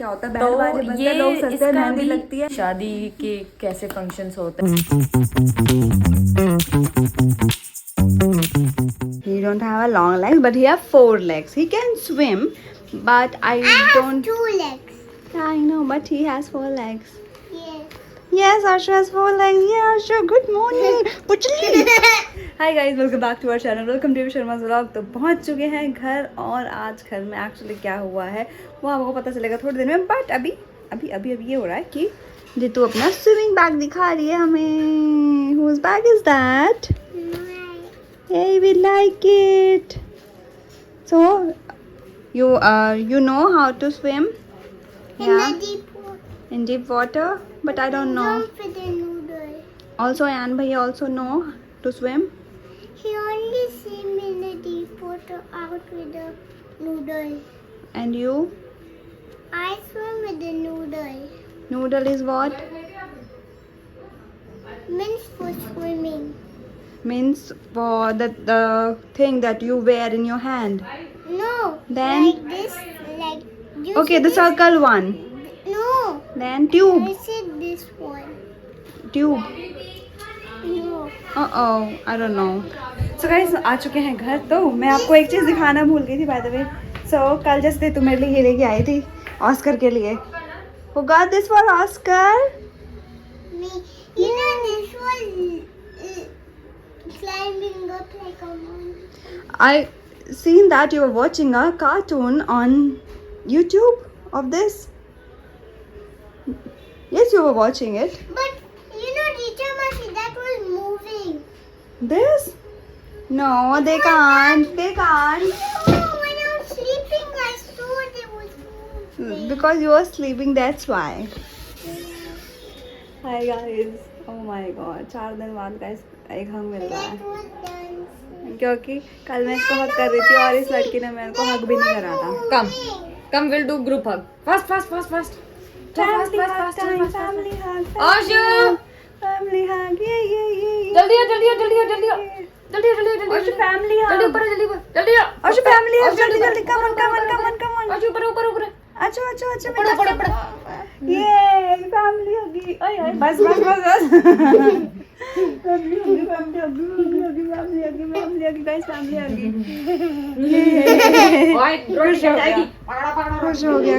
क्या होता है बैंड बाजे बजते हैं, लोग सस्ते इसका मेहंदी भी लगती है। शादी के कैसे फंक्शंस होते हैं। He don't have a long legs, but he have 4 legs. He can swim, but I don't. 2 legs. I know, but he has 4 legs. Yes. Yes, Arshu has 4 legs. Yeah, Arshu, good morning. Puchli. Hi guys, welcome back to our channel. Welcome to Sharma's vlog. तो पहुंच चुके हैं घर और आज घर में actually क्या हुआ है वो आपको पता चलेगा थोड़ी देर में। बट अभी ये हो रहा है कि जीतू अपना स्विमिंग बैग दिखा रही है हमें। Whose bag is that? Hey, we like it. So, you know how to swim? In the deep water. In deep water, but I don't know. Jump with the noodle. Also, Ann bhaiya also know to swim. He only swim in the deep water out with the noodle. And you? I swim with the noodle. Noodle is what? Means for swimming. Means for the thing that you wear in your hand. No. Then? Like this. Like. You Okay, see the this? circle one. No. Then tube. I said this one. Tube. No. Oh, I don't know. So guys, आ चुके हैं घर। तो मैं आपको एक चीज़ दिखाना भूल गई थी बाय द वे। So कल जैसे तुम मेरे लिए ये लेके आई थी ऑस्कर के लिए। Who got this for Oscar? Me. You know this one climbing up like a mountain. I seen that you were watching a cartoon on YouTube of this. Yes, you were watching it. But you know, teacher Masi, that was moving. This? No, they can't. They can't. No, when I was sleeping, I saw they was moving. Because you were sleeping, that's why. Hi guys. Oh my god. 4 दिन बाद guys एक हग मिल रहा That है was dancing. क्योंकि कल मैं इसको हग कर रही थी और इस लड़की ने मेरे को हग भी नहीं करा था। Come will do group hug. Fast Family hug time, family hug. Ashu Family hug. Yeah. जल्दी Ashu, family hug. जल्दी Ashu, family hug. जल्दी. Come on. आशु ऊपर अच्छा पड़ा ये family hug. आय बस family hug guys, family hug. खुश हो गया।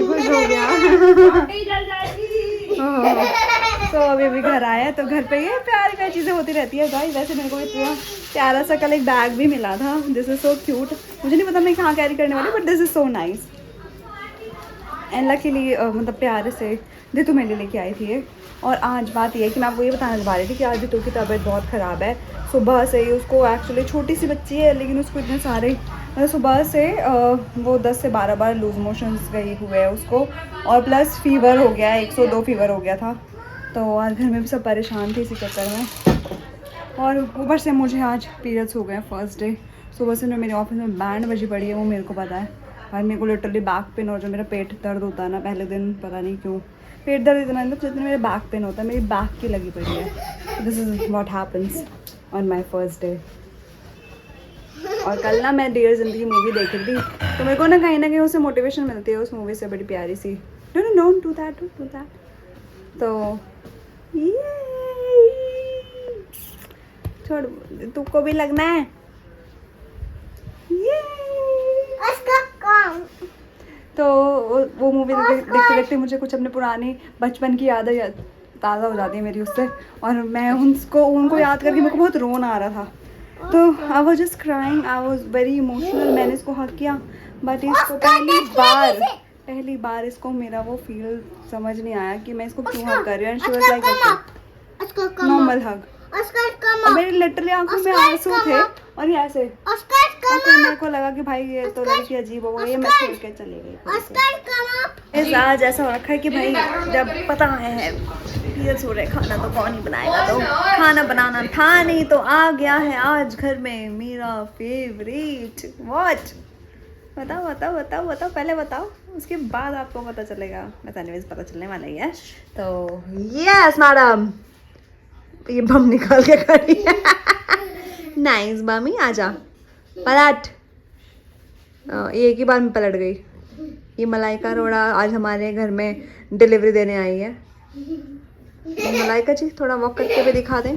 तो अभी घर आया तो घर पे ये प्यारी चीजें होती रहती है गाइस। वैसे मेरे को इतना प्यारा सा कल एक बैग भी मिला था। This is so cute. मुझे नहीं पता मैं कहाँ कैरी करने वाली, but this is so nice and luckily मतलब प्यारे से जितू मेरे लिए लेके आई थी ये। और आज बात ये है कि मैं आपको ये बताने जा रही थी कि आज जितू की तबीयत बहुत ख़राब है। सुबह से ही उसको एक्चुअली छोटी सी बच्ची है लेकिन उसको इतने सारे मतलब सुबह से वो 10 से 12 बार लूज मोशंस गई हुए है उसको और प्लस फीवर हो गया है, 102 फीवर हो गया था। तो आज घर में भी सब परेशान थे इसी चक्कर में। और ऊपर से मुझे आज पीरियड्स हो गए हैं फर्स्ट डे। सुबह से मेरे ऑफिस में बैंड बजी पड़ी है, वो मेरे को पता है। और मेरे को लिटरली बैक पेन और जो मेरा पेट दर्द होता है ना पहले दिन, पता नहीं क्यों पेट दर्द इतना मतलब जितना मेरा बैक पेन होता है मेरी बैक की लगी पड़ी है। This is what happens on my first day. और कल ना मैं डियर जिंदगी मूवी देख रही थी तो मेरे को ना कहीं उससे मोटिवेशन मिलती है उस मूवी से, बड़ी प्यारी सी। Don't do that. तो ये छोड़, तुमको भी लगना है ये। उसका काम. तो वो मूवी देखते मुझे कुछ अपने पुरानी बचपन की यादें ताज़ा हो जाती है मेरी उससे। और मैं उनको याद करके मेरे को बहुत रोना आ रहा था। तो I was just crying, I was very emotional. मैंने इसको हक किया बट इसको पहली बार इसको मेरा वो फील समझ नहीं आया कि मैं इसको क्यों हक कर रही हूँ। And she was like normal hug. और मेरी लिटरली आंखों में आंसू थे और ये ऐसे। और फिर मेरे को लगा कि भाई ये तो लड़की अजीब हो गई, मैं छोड़ के चली गई। इस आज ऐसा हो रखा है कि भाई जब पता है पीरियड्स हो रहे खाना तो कौन ही बनाएगा, तो खाना बनाना था नहीं तो आ गया है आज घर में मेरा फेवरेट। वॉट बताओ पहले बताओ, उसके बाद आपको पता चलेगा। बस एनीवेज पता चलने वाला ही है। तो यस मैडम, ये बम निकाल के खड़ी है। नाइस बमी, आजा पलट। एक ही बार में पलट गई। ये मलाइका अरोड़ा आज हमारे घर में डिलीवरी देने आई है। मलाइका जी थोड़ा वॉक करके भी दिखा दें।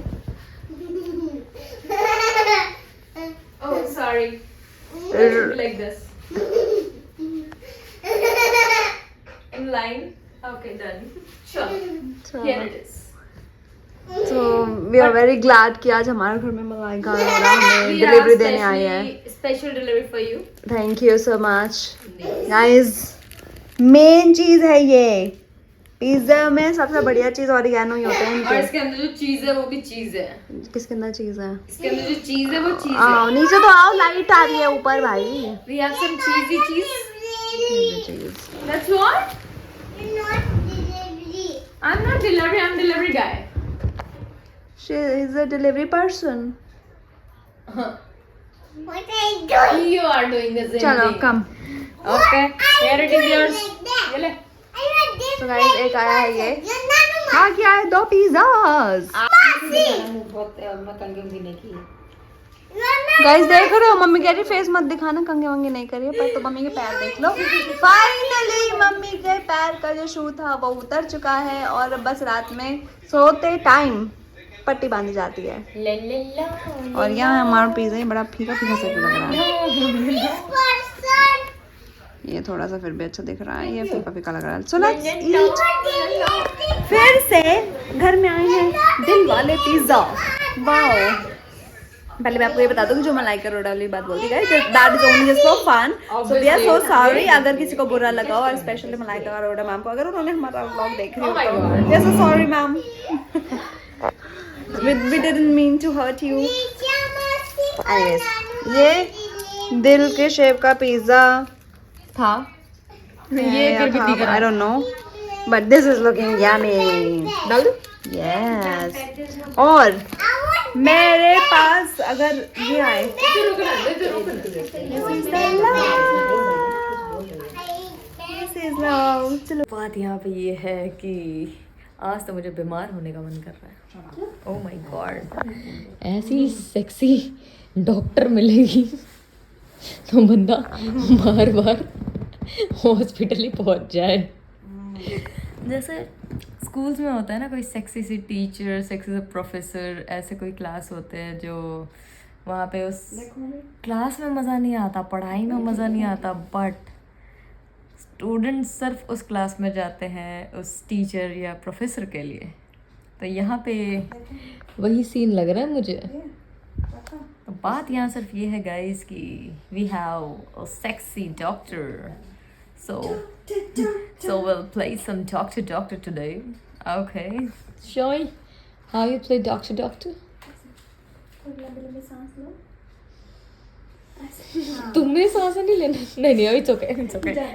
Oh, sorry. Like this. In line. Okay, done. Sure. Here it is. So we are very glad कि आज हमारे घर में मलाइका अरोड़ा हमें डिलीवरी देने आई है। Special delivery for you. Thank you so much guys. Main चीज है ये पिज्जा में सबसे बढ़िया चीज ऑरिगेनो ही होते हैं और इनके। इसके अंदर जो चीज है वो भी चीज है। किसके अंदर चीज है? इसके अंदर जो चीज है वो चीज है। आओ नीचे तो आओ, लाइट आ रही है ऊपर भाई। We have some cheesy cheese. चीज That's what? Not delivery. I'm not delivery. I'm delivery guy. She is a delivery person. What are you doing? You are doing the same चलो thing. Come. Okay. Here it is yours. Like that. ये ले। I'm not different. तो guys एक आया है ये। You're not a हाँ क्या है? 2 पिज्जाज। बहुत मैं कंगे भी नहीं की। गाइस देख रहे हो मम्मी कह रही फेस मत दिखाना, कंगे वंगे नहीं करिए, पर तो मम्मी के पैर देख लो। फाइनली मम्मी के पैर का जो शू था वो उतर चुका है और बस रात में सोते टाइम पट्टी बांधी जाती है। ले ले ला। और यहाँ हमारा पिज्जा ही बड़ा फीका फीका सा लग रहा है। person. ये थोड़ा सा फिर भी अच्छा दिख रहा है, ये फीका फीका लग रहा है। So let's eat. फिर से घर में आए हैं दिल वाले पिज्जा। वाओ। पहले मैं आपको ये बता दूं कि जो मलाइका अरोड़ा वाली बात बोलती है that is only just for fun. So we are so sorry अगर किसी को बुरा लगा हो, और स्पेशली मलाइका अरोड़ा मैम को अगर उन्होंने हमारा व्लॉग देख रही हो तो we are so sorry ma'am. We didn't mean to hurt you. Anyways, ये दिल के शेप का पिज्जा था। ये फिर भी दिख रहा I है। don't know, but this is looking yummy. डाल दो। Yes. और मेरे पास अगर ये आए This is love. चलो बात यहाँ पे ये है कि आज तो मुझे बीमार होने का मन कर रहा है। ओह माय गॉड, ऐसी सेक्सी डॉक्टर मिलेगी तो बंदा बार बार हॉस्पिटल ही पहुंच जाए। जैसे स्कूल्स में होता है ना, कोई सेक्सी सी टीचर, सेक्सी सा प्रोफेसर, ऐसे कोई क्लास होते हैं जो वहाँ पे उस क्लास में मज़ा नहीं आता, पढ़ाई में मज़ा नहीं आता, बट स्टूडेंट्स सिर्फ उस क्लास में जाते हैं उस टीचर या प्रोफेसर के लिए। तो यहाँ पे वही सीन लग रहा है मुझे। तो बात यहाँ सिर्फ ये है गाइस कि we have a sexy doctor, so we'll play some doctor today. Okay, Shoy, how you play doctor? तुम्हें सांस नहीं लेना? नहीं, it's okay,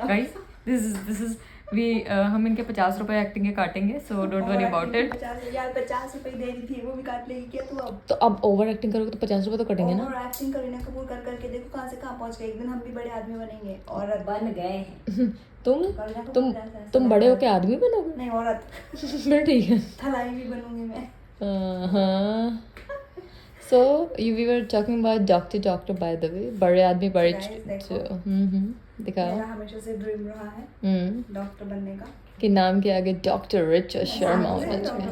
guys. This is we हम इनके 50 रुपए एक्टिंग के काटेंगे, so don't worry about it. 50 रुपए दे रही थी वो भी काट लेगी क्या तू अब? तो अब ओवर एक्टिंग करोगे तो 50 रुपए तो कटेंगे ना? और एक्टिंग करीना कपूर कर करके देखो कहाँ से कहाँ पहुँच गए। एक दिन हम भी बड़े आदमी बनेंगे। औरत बन गए। तुम बड़े होके आदमी बनोगे? नहीं औरत। फिर ठीक है। थलाई भी बनूंगी मैं। So we were talking about doctor by the way. बड़े आदमी बड़े दिखाओ। मेरा हमेशा से ड्रीम रहा है डॉक्टर बनने का। कि नाम के आगे डॉक्टर रिचर्ड शर्मा होना चाहिए।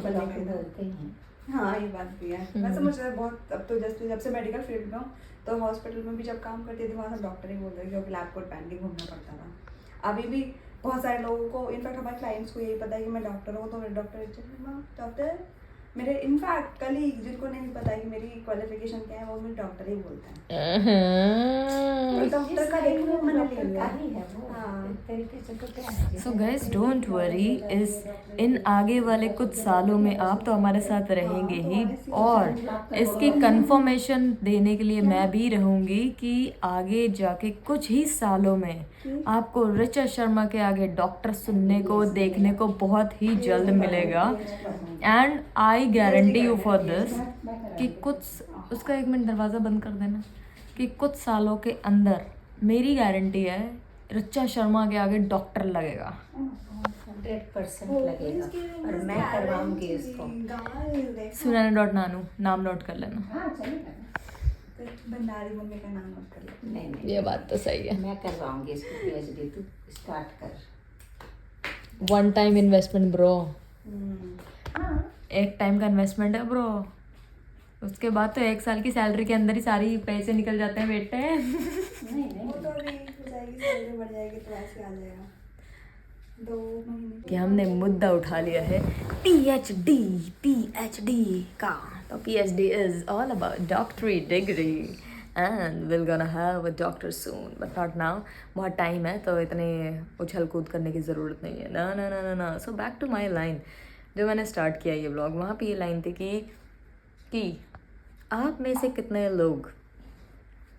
हाँ ये बात भी है। वैसे मुझे बहुत अब तो जब से मेडिकल फील्ड में हूँ तो हॉस्पिटल में भी जब काम करती थी वहाँ से डॉक्टर ही बोलते थे, क्योंकि लैब कोट पहन के घूमना पड़ता था। अभी भी बहुत सारे लोगों को, इनफैक्ट हमारे क्लाइंट्स को यही पता है कि मैं डॉक्टर हूँ, तो मेरे डॉक्टर मेरे इनफैक्ट कलीग जिनको नहीं पता कि मेरी क्वालिफिकेशन क्या है वो मुझे डॉक्टर ही बोलते हैं। डॉक्टर का देखो मैंने ले लिया। So guys don't worry, इन आगे वाले कुछ सालों में आप तो हमारे साथ रहेंगे ही, और इसकी कंफर्मेशन देने के लिए मैं भी रहूँगी कि आगे जाके कुछ ही सालों में आपको रिचर्ड शर्मा के आगे डॉक्टर सुनने को, देखने को बहुत ही जल्द मिलेगा। And I guarantee you for this कि कुछ, उसका 1 मिनट दरवाज़ा बंद कर देना, कि कुछ सालों के अंदर मेरी गारंटी है रिचर्ड शर्मा के आगे डॉक्टर लगेगा। 100% लगेगा और मैं करवाऊंगी इसको। सुनैना.नानू नाम नोट कर लेना। भंडारी मम्मी का नाम मत कर ले। नहीं नहीं ये बात तो सही है। मैं करवाऊंगी इसको PhD, तू स्टार्ट कर। वन टाइम इन्वेस्टमेंट ब्रो, हाँ एक टाइम का इन्वेस्टमेंट है ब्रो। उसके बाद तो 1 साल की सैलरी के अंदर ही सारी पैसे निकल जाते हैं बेटे। नहीं नहीं वो तो अभी हो जाएगी, सैलरी बढ़ जाएगी तो ऐसे आ जाएगा 2 महीने। कि हमने मुद्दा उठा लिया है PhD का। तो PhD is all about doctorate degree and will gonna have a doctor soon but not now. बहुत टाइम है तो इतने उछल कूद करने की ज़रूरत नहीं है। ना ना ना ना ना। So back to my line, जो मैंने स्टार्ट किया ये ब्लॉग, वहाँ पे ये लाइन थी कि आप में से कितने लोग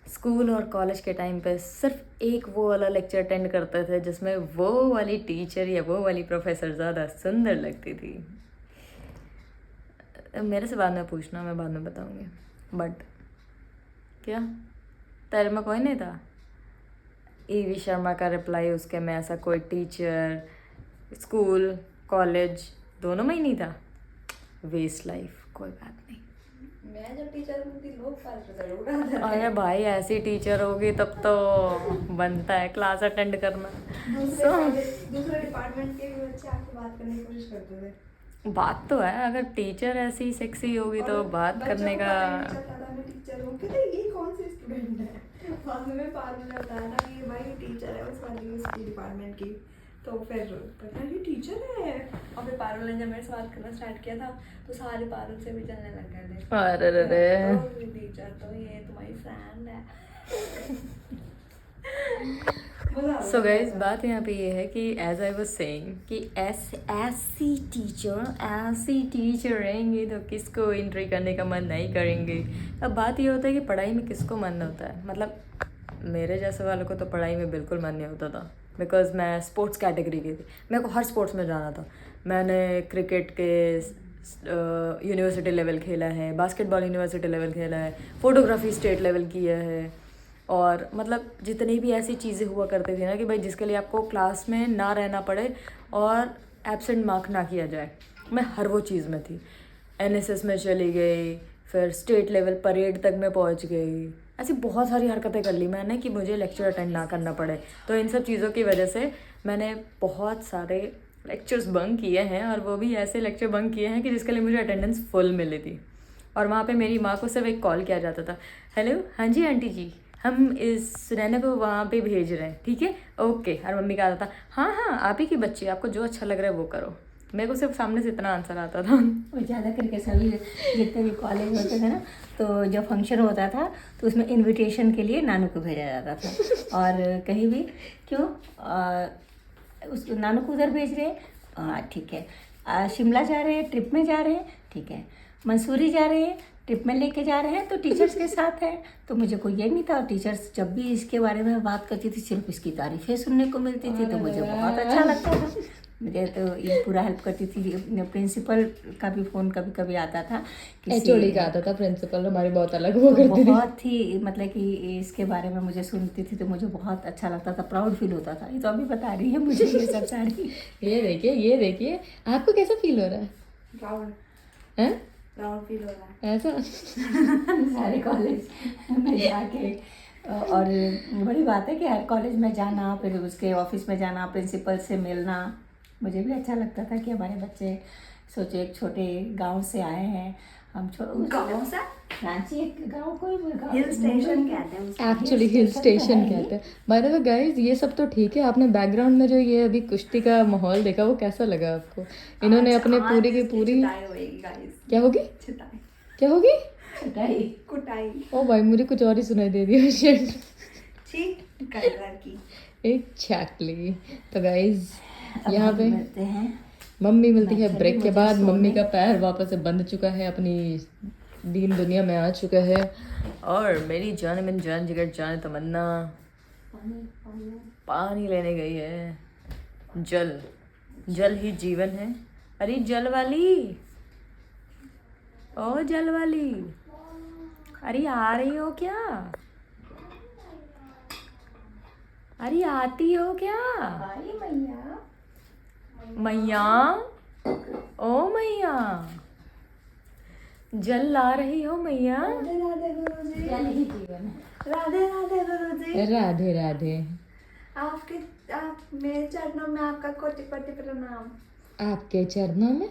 स्कूल और कॉलेज के टाइम पे सिर्फ एक वो वाला लेक्चर अटेंड करते थे जिसमें वो वाली टीचर या वो वाली प्रोफेसर ज़्यादा सुंदर लगती थी। मेरे से बाद में पूछना, मैं बाद में बताऊंगी। बट क्या तेरे में कोई नहीं था? EV शर्मा का रिप्लाई उसके में ऐसा कोई टीचर स्कूल कॉलेज दोनों में ही नहीं था। वेस्ट लाइफ, कोई बात नहीं। मैं जब टीचर होती लोग फालतू जरूर आते थे। अरे भाई ऐसी टीचर होगी तब तो बनता है क्लास अटेंड करना। दूसरे डिपार्टमेंट के भी बच्चे आके बात करने की कोशिश करते थे। बात तो है, अगर टीचर ऐसी सेक्सी होगी तो बात करने का। मैं टीचर हूँ, कहते ये कौन सी स्टूडेंट है। बाद में पारुल ने बताया ना कि ये भाई टीचर है उस वाली उसकी डिपार्टमेंट की। तो फिर पता ये टीचर है। और फिर पारुल ने जब मेरे से बात करना स्टार्ट किया था तो सारे पारुल से भी चलने लग गए थे। अरे रे रे। तो टीचर तो ये तुम्हारी फ्रेंड है। सो गाइस बात यहाँ पे ये है कि एज आई वाज सेइंग कि ऐसी टीचर रहेंगे तो किसको एंट्री करने का मन नहीं करेंगे। अब बात ये होता है कि पढ़ाई में किसको मन होता है। मतलब मेरे जैसे वालों को तो पढ़ाई में बिल्कुल मन नहीं होता था, बिकॉज मैं स्पोर्ट्स कैटेगरी की थी। मेरे को हर स्पोर्ट्स में जाना था। मैंने क्रिकेट के यूनिवर्सिटी लेवल खेला है, बास्केटबॉल यूनिवर्सिटी लेवल खेला है, फोटोग्राफी स्टेट लेवल किया है, और मतलब जितनी भी ऐसी चीज़ें हुआ करती थी ना कि भाई जिसके लिए आपको क्लास में ना रहना पड़े और एब्सेंट मार्क ना किया जाए, मैं हर वो चीज़ में थी। NSS में चली गई, फिर स्टेट लेवल परेड तक मैं पहुंच गई। ऐसी बहुत सारी हरकतें कर ली मैंने कि मुझे लेक्चर अटेंड ना करना पड़े। तो इन सब चीज़ों की वजह से मैंने बहुत सारे लेक्चर्स बंक किए हैं, और वो भी ऐसे लेक्चर बंक किए हैं कि जिसके लिए मुझे अटेंडेंस फुल मिली थी। और वहाँ पे मेरी माँ को सिर्फ एक कॉल किया जाता था, हेलो हाँ जी आंटी जी, हम इस सुनैना को वहाँ पे भेज रहे हैं, ठीक है ओके। और मम्मी का आता था हाँ हाँ आप ही की बच्ची, आपको जो अच्छा लग रहा है वो करो। मेरे को सिर्फ सामने से इतना आंसर आता था। और ज़्यादा करके सभी जितने भी कॉलेज होते थे ना, तो जब फंक्शन होता था तो उसमें इनविटेशन के लिए नानू को भेजा जाता था। और कहीं भी क्यों उस नानू को उधर भेज रहे हैं, ठीक है। शिमला जा रहे हैं, ट्रिप में जा रहे हैं, ठीक है। मंसूरी जा रहे हैं, ट्रिप में लेके जा रहे हैं, तो टीचर्स के साथ हैं। तो मुझे कोई ये नहीं था। और टीचर्स जब भी इसके बारे में बात करती थी सिर्फ इसकी तारीफ़ें सुनने को मिलती थी, तो मुझे बहुत अच्छा लगता था। मुझे तो ये पूरा हेल्प करती थी। प्रिंसिपल का भी फ़ोन कभी कभी आता था, HOD का आता था, प्रिंसिपल हमारी बहुत अलग तो बहुत ही मतलब कि इसके बारे में मुझे सुनती थी तो मुझे बहुत अच्छा लगता था, प्राउड फील होता था। ये तो अभी बता रही है मुझे ये सब सारी। ये देखिए आपको कैसा फील हो रहा है? प्राउड हैं? प्राउड फील हो रहा है ऐसा सारे कॉलेज में जाके, और बड़ी बात है कि हर कॉलेज में जाना, फिर उसके ऑफिस में जाना, प्रिंसिपल से मिलना, मुझे भी अच्छा लगता था कि हमारे बच्चे सोचो एक छोटे गांव से आए हैं। हम गाँव से रांची एक गांव को हिल स्टेशन कहते हैं उसको। एक्चुअली हिल स्टेशन कहते हैं। बाय द वे गाइस ये सब तो ठीक है, आपने बैकग्राउंड में जो ये अभी कुश्ती का माहौल देखा वो कैसा लगा आपको? इन्होंने अपने पूरी की पूरी क्या होगी चिताई क्या होगी छटाई कुटाई ओ भाई मुझे कुछ और ही सुनाई दे दिया शिट। ठीक कलर की एक्चुअली। तो गाइस यहाँ पे मिलते हैं। मम्मी मिलती है ब्रेक के बाद। मम्मी का पैर वापस से बंध चुका है, अपनी दीन दुनिया में आ चुका है, और मेरी जान मन जान जिगर जान तमन्ना पानी लेने गई है। जल ही जीवन है। अरे जल वाली, ओ जल वाली, अरे आ रही हो क्या? अरे आती हो क्या? मैया, ओ मैया, जल ला रही हो मैया? राधे राधे गुरुजी। जल ही जीवन है। राधे राधे गुरुजी। राधे राधे। आप मेरे चरणों में आपका कोटि कोटि प्रणाम। आपके चरणों में?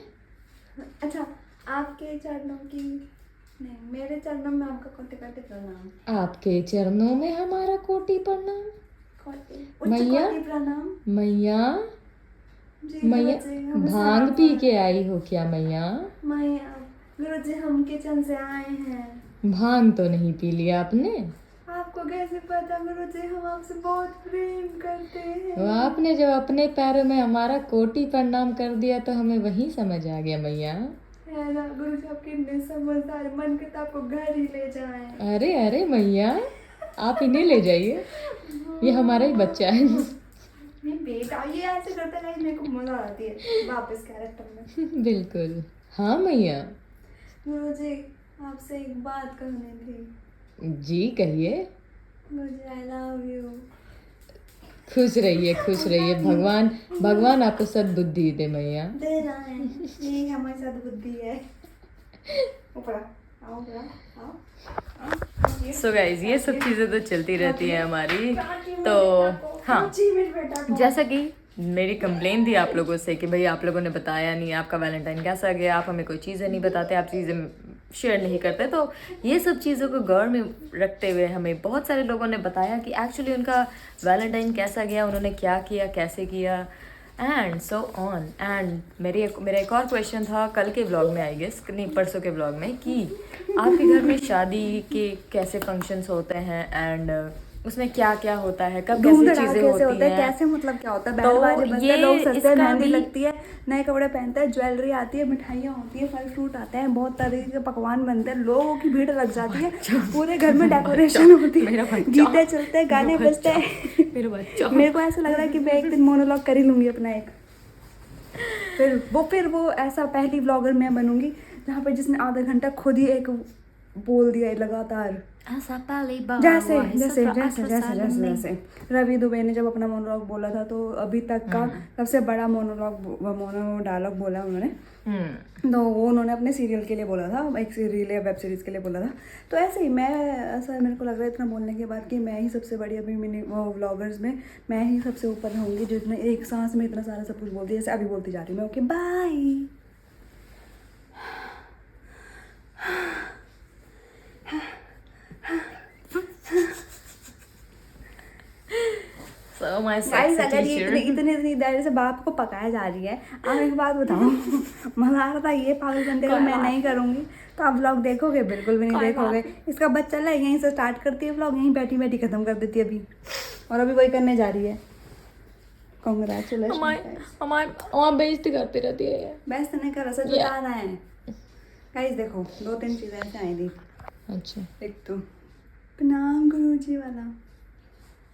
अच्छा, आपके चरणों की नहीं, मेरे चरणों में आपका कोटि कोटि प्रणाम। आपके चरणों में हमारा कोटि प्रणाम। उच्च मैया? कोटि प्रणाम। मैया जी मैया गुरुजी, हमें भांग सलाम पी है। के आई हो क्या मैया? मैया गुरुजी, हम किचन से आए हैं। भांग तो नहीं पी लिया आपने? आपको कैसे पता गुरुजी? हम आपसे बहुत प्रेम करते हैं। वो आपने जब अपने पैरों में हमारा कोटि प्रणाम कर दिया तो हमें वही समझ आ गया मैया। है ना गुरुजी, आप कितने समझदार, मन करता आपको घर ही ले जाएं। अरे अरे मैया, आप इन्हें ले जाइए, ये हमारा ही बच्चा है। नहीं बेटा, ये ऐसे करता है, मेरे को मजा आती है वापस कैरेक्टर में। बिल्कुल। हाँ मैया। गुरुजी, आपसे एक बात कहनी थी। जी कहिए। गुरुजी, आई लव यू। खुश रहिए खुश रहिए, भगवान भगवान आपको सद्बुद्धि दे मैया। देना है, यही हमारे साथ बुद्धि है। ऊपर आओ, ऊपर आओ। सो गाइज, ये सब चीज़ें तो चलती रहती हैं हमारी। तो हाँ, जैसा कि मेरी कंप्लेन थी आप लोगों से कि भाई आप लोगों ने बताया नहीं आपका वैलेंटाइन कैसा गया, आप हमें कोई चीज़ें नहीं बताते, आप चीज़ें शेयर नहीं करते। तो ये सब चीज़ों को गौर में रखते हुए हमें बहुत सारे लोगों ने बताया कि एक्चुअली उनका वैलेंटाइन कैसा गया, उन्होंने क्या किया, कैसे किया, एंड सो ऑन। एंड मेरा एक और क्वेश्चन था कल के व्लॉग में, आई गेस नहीं परसों के व्लॉग में, कि आपके घर में शादी के कैसे फंक्शंस होते हैं एंड उसमें क्या क्या होता है, कब कैसे चीजें होती हैं, कैसे मतलब क्या होता है, तो बैंड बाजे बजते हैं, ये लोग सजते हैं, इसका मेहंदी भी- लगती है, नए कपड़े पहनते हैं, ज्वेलरी आती है, मिठाइयाँ होती है, फल फ्रूट आते हैं, बहुत तरीके के पकवान बनते हैं, लोगों की भीड़ लग जाती है, पूरे घर में डेकोरेशन होती है, गीते चलते हैं, गाने बजते हैं। मेरा बच्चा। मेरे को ऐसा लग रहा है कि मैं एक दिन मोनोलॉग कर ही लूंगी अपना एक। फिर वो ऐसा पहली व्लॉगर मैं बनूंगी जहाँ पर जिसने आधा घंटा खुद ही एक बोल दिया है लगातार, जैसे जैसे जैसे जैसे जैसे जैसे रवि दुबे ने जब अपना मोनोलॉग बोला था, तो अभी तक का सबसे बड़ा मोनो डायलॉग बोला उन्होंने। तो वो उन्होंने अपने सीरियल के लिए बोला था, एक सीरियल या वेब सीरीज के लिए बोला था। तो ऐसे ही मैं, ऐसा मेरे को लग रहा है इतना बोलने के बाद कि मैं ही सबसे बड़ी अभी मिनी व्लॉगर्स में मैं ही सबसे ऊपर रहूँगी, जिसने एक सांस में इतना सारा सब कुछ बोल दिया, जैसे अभी बोलती जा रही हूँ मैं। Okay bye. So my guys, sexy अगर ये teacher. इतनी देर से बाप को पकाया जा रही है, आप एक बात बताओ, मजा आ रहा था ये पागल बनते हुए, मैं नहीं करूँगी तो आप व्लॉग देखोगे? बिल्कुल भी नहीं देखोगे। इसका बच्चा ला यहीं से स्टार्ट करती है व्लॉग, यहीं बैठी बैठी खत्म कर देती है अभी, और अभी वही करने जा रही है। कांग्रेचुलेशन। हमारी बेइज्जती करती रहती है। बेस्ट नहीं कर, सच बता रहा है। गाइस देखो, 2-3 चीज़ें ऐसे आई थी। अच्छा, एक तो प्रणाम गुरुजी वाला,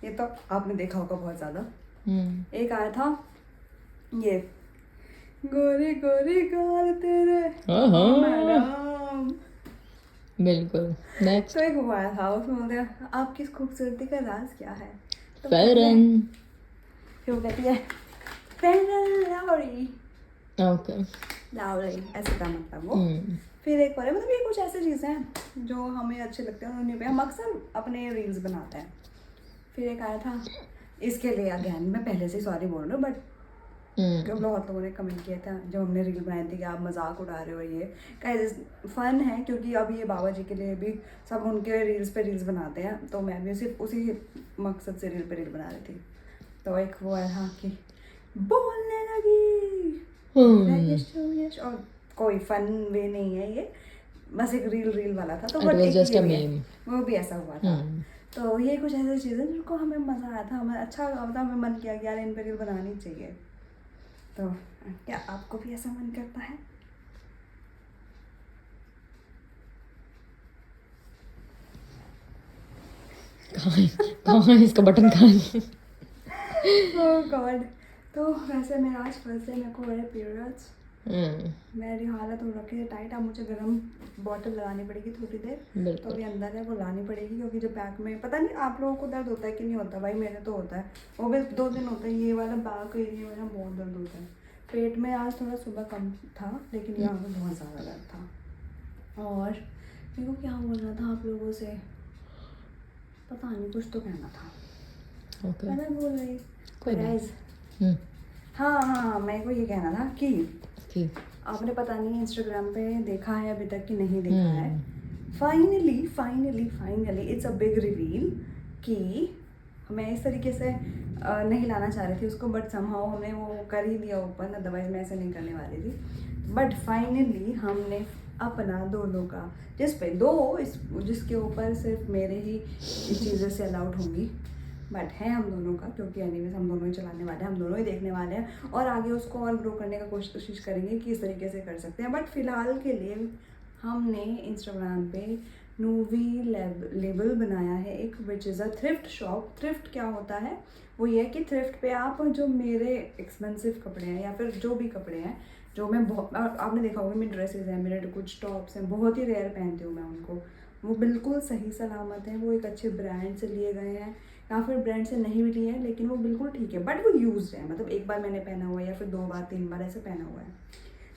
ये तो आपने देखा होगा बहुत ज़्यादा। एक आया था ये, गोरे गोरे गाल तेरे मैडम। बिल्कुल। नेक्स्ट, तो एक वो आया था, उसमें बोलते हैं आपकी इस खूबसूरती का राज क्या है, तो फेरन। फिर वो कहती है फेरन लवली, ओके। लावली, ऐसे का मतलब वो। फिर एक और है, मतलब ये कुछ ऐसी चीज़ें हैं जो हमें अच्छे लगते हैं, उन्हीं पे हम अक्सर अपने रील्स बनाते हैं। फिर एक आया था, इसके लिए अगेन मैं पहले से सॉरी बोल रही हूँ, बट बहुत लोगों ने कमेंट किया था जब हमने रील बनाई थी कि आप मजाक उड़ा रहे हो। ये गाइस फन है, क्योंकि अभी ये बाबा जी के लिए भी सब उनके रील्स पे रील्स बनाते हैं, तो मैं भी सिर्फ उसी मकसद से रील पे रील बना रही थी। तो एक वो है हाँ कि बोलने लगी यश, और कोई फन वे नहीं है ये, बस एक रील वाला था। तो It was just a meme. वो भी ऐसा हुआ था। तो ये कुछ ऐसी चीज़ें जिनको हमें मज़ा आया था, हमें अच्छा लगा था, हमें मन किया कि यार इन पर रील बनानी चाहिए। तो क्या आपको भी ऐसा मन करता है? कहाँ है इसका बटन? कहाँ है? ओह गॉड। तो वैसे मेरा आज फर्स्ट डे, मेरे को बड़े पीरियड्स, मेरी हालत हो रखी है टाइट। अब मुझे गर्म बॉटल लगानी पड़ेगी थोड़ी देर, तो अभी अंदर है वो लानी पड़ेगी, क्योंकि जब बैक में, पता नहीं आप लोगों को दर्द होता है कि नहीं होता, भाई मेरे तो होता है, वो भी 2 दिन होता है। ये वाला बैक एरिया में बहुत दर्द होता है। पेट में आज थोड़ा सुबह कम था, लेकिन यहाँ पर बहुत ज़्यादा दर्द था। और मेरे को क्या बोलना था आप लोगों से, पता नहीं, कुछ तो कहना था। ओके मैं बोल रही कोई नहीं। guys, हाँ मेरे को ये कहना था कि ठीक। आपने पता नहीं इंस्टाग्राम पे देखा है अभी तक कि नहीं देखा है, finally it's a big reveal कि मैं इस तरीके से नहीं लाना चाह रही थी उसको, बट समहाउ हमने वो कर ही दिया ओपन, अदरवाइज मैं ऐसे नहीं करने वाली थी। बट फाइनली हमने अपना दोनों का जिसके ऊपर सिर्फ मेरे ही चीज़ें से अलाउड होंगी, बट है हम दोनों का, क्योंकि एनीवेज हम दोनों ही चलाने वाले हैं, हम दोनों ही देखने वाले हैं और आगे उसको और ग्रो करने का कोशिश करेंगे कि इस तरीके से कर सकते हैं। बट फिलहाल के लिए हमने इंस्टाग्राम पे नूवी लेबल बनाया है एक, which is a thrift shop. Thrift क्या होता है, वो ये है कि थ्रिफ्ट पे आप जो मेरे एक्सपेंसिव कपड़े हैं या फिर जो भी कपड़े हैं जो मैं बहुत, आपने देखा होगा मेरे ड्रेसेस हैं, मेरे कुछ टॉप्स हैं, बहुत ही रेयर पहनती हूँ मैं उनको, वो बिल्कुल सही सलामत हैं, वो एक अच्छे ब्रांड से लिए गए हैं या फिर ब्रांड से नहीं भी लिए हैं, लेकिन वो बिल्कुल ठीक है, बट वो यूज्ड है, मतलब एक बार मैंने पहना हुआ है या फिर 2 बार 3 बार ऐसे पहना हुआ है।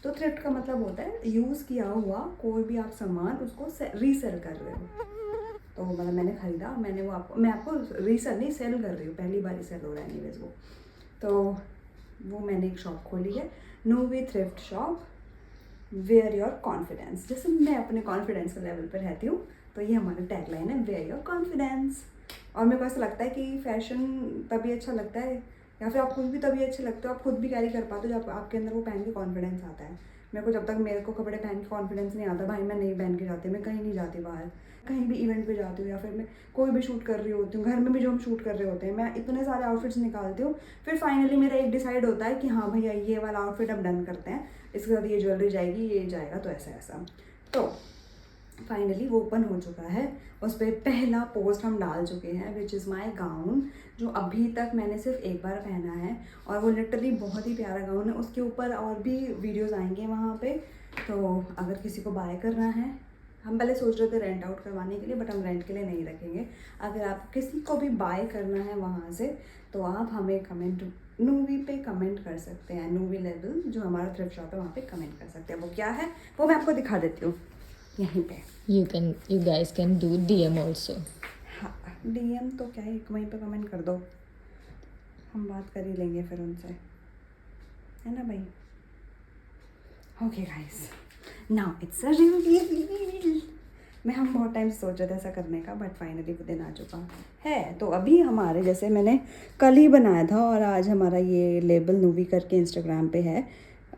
तो थ्रिफ्ट का मतलब होता है यूज़ किया हुआ कोई भी आप सामान उसको रीसेल कर रहे हो। तो मतलब मैंने ख़रीदा, मैं आपको रीसेल नहीं सेल कर रही हूँ, पहली बार ही सेल हो रहा है एनीवेज वो। तो वो मैंने एक शॉप खोली है, नूवी thrift shop, wear your confidence. जैसे मैं अपने कॉन्फिडेंस के लेवल पर रहती हूँ, तो ये हमारा टैगलाइन है, वेयर योर कॉन्फिडेंस। और मेरे को ऐसा लगता है कि फ़ैशन तभी अच्छा लगता है या फिर आप खुद भी तभी अच्छे लगते हो, आप खुद भी कैरी कर पाते हो जब आपके अंदर वो पहन के कॉन्फिडेंस आता है। मेरे को जब तक मेरे को कपड़े पहन के कॉन्फिडेंस नहीं आता भाई, मैं नहीं पहन के जाती, मैं कहीं नहीं जाती बाहर, कहीं भी इवेंट पे जाती हूँ या फिर मैं कोई भी शूट कर रही होती हूँ, घर में भी जो हम शूट कर रहे होते हैं, मैं इतने सारे आउटफिट्स निकालती हूँ, फिर फाइनली मेरा एक डिसाइड होता है कि हाँ भैया ये वाला आउटफिट अब डन करते हैं, इसके साथ ये ज्वेलरी जाएगी, ये जाएगा, तो ऐसा। तो फाइनली वो ओपन हो चुका है, उस पर पहला पोस्ट हम डाल चुके हैं, विच इज़ माई गाउन, जो अभी तक मैंने सिर्फ एक बार पहना है और वो लिटरली बहुत ही प्यारा गाउन है। उसके ऊपर और भी वीडियोस आएंगे वहाँ पे, तो अगर किसी को बाय करना है, हम पहले सोच रहे थे रेंट आउट करवाने के लिए, बट हम रेंट के लिए नहीं रखेंगे। अगर आप किसी को भी बाय करना है वहाँ से, तो आप हमें कमेंट नूवी पे कमेंट कर सकते हैं, नूवी लेबल जो हमारा थ्रिफ्ट शॉप है वहाँ पे कमेंट कर सकते हैं। वो क्या है वो मैं आपको दिखा देती हूँ यहीं पे। You guys can do DM also. हाँ DM तो क्या है, वहीं पे कमेंट कर दो, हम बात कर ही लेंगे फिर उनसे, है ना भाई। Okay guys, now it's a reveal. हम बहुत टाइम से सोच रहे थे ऐसा करने का, बट फाइनली वो दिन आ चुका है। तो अभी हमारे, जैसे मैंने कल ही बनाया था और आज हमारा ये लेबल नूवी करके इंस्टाग्राम पे है,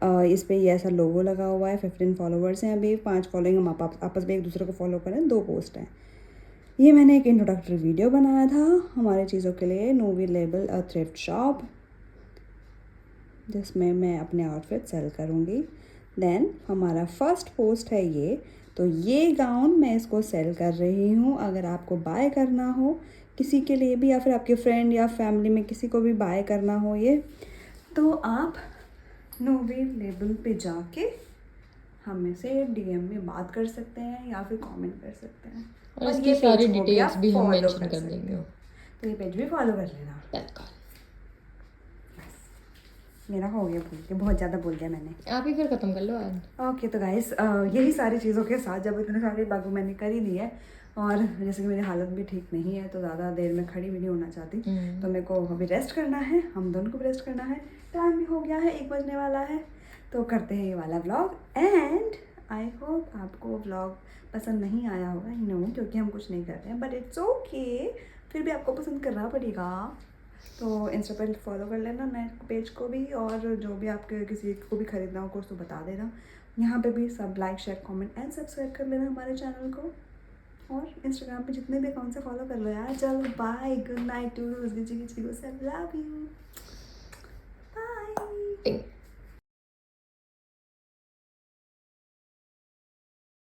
इस पे ये ऐसा लोगो लगा हुआ है, 15 फॉलोवर्स हैं अभी, 5 फॉलोइंग, हम आपस में एक दूसरे को फॉलो करें, 2 पोस्ट हैं। ये मैंने एक इंट्रोडक्टरी वीडियो बनाया था हमारे चीज़ों के लिए, नूवी लेबल अ थ्रिफ्ट शॉप, जिसमें मैं अपने आउटफिट सेल करूँगी। देन हमारा फर्स्ट पोस्ट है ये, तो ये गाउन मैं इसको सेल कर रही हूँ, अगर आपको बाय करना हो किसी के लिए भी या फिर आपके फ्रेंड या फैमिली में किसी को भी बाय करना हो ये, तो आप नूवी लेबल पे जाके हमें से DM में बात कर सकते हैं या फिर कमेंट कर सकते हैं, और इसकी सारी डिटेल्स भी हम follow मेंशन कर कर सकते देंगे। हो। तो ये पेज भी फॉलो कर लेना। मेरा हो गया बोल के, बहुत ज़्यादा बोल दिया मैंने, आप ही फिर ख़त्म कर लो आज। ओके। तो गाइस यही सारी चीज़ों के साथ जब इतने सारे बागू मैंने कर ही दी है, और जैसे कि मेरी हालत भी ठीक नहीं है तो ज़्यादा देर में खड़ी भी नहीं होना चाहती, तो मेरे को अभी रेस्ट करना है, हम दोनों को रेस्ट करना है, टाइम भी हो गया है, 1 बजने वाला है। तो करते हैं ये वाला व्लॉग, एंड आई होप आपको व्लॉग पसंद नहीं आया होगा, ही नो, क्योंकि हम कुछ नहीं कर रहे हैं, बट इट्स ओके, फिर भी आपको पसंद करना पड़ेगा। तो इंस्टा पर फॉलो कर लेना नए पेज को भी, और जो भी आपके किसी को भी ख़रीदना हो कुछ तो बता देना। यहाँ पे भी सब like share comment and subscribe कर लेना हमारे चैनल को, और इंस्टाग्राम पे जितने भी अकाउंट से फॉलो कर लो यार। चलो बाय, गुड नाइट टू किसी को, लव यू, बाय।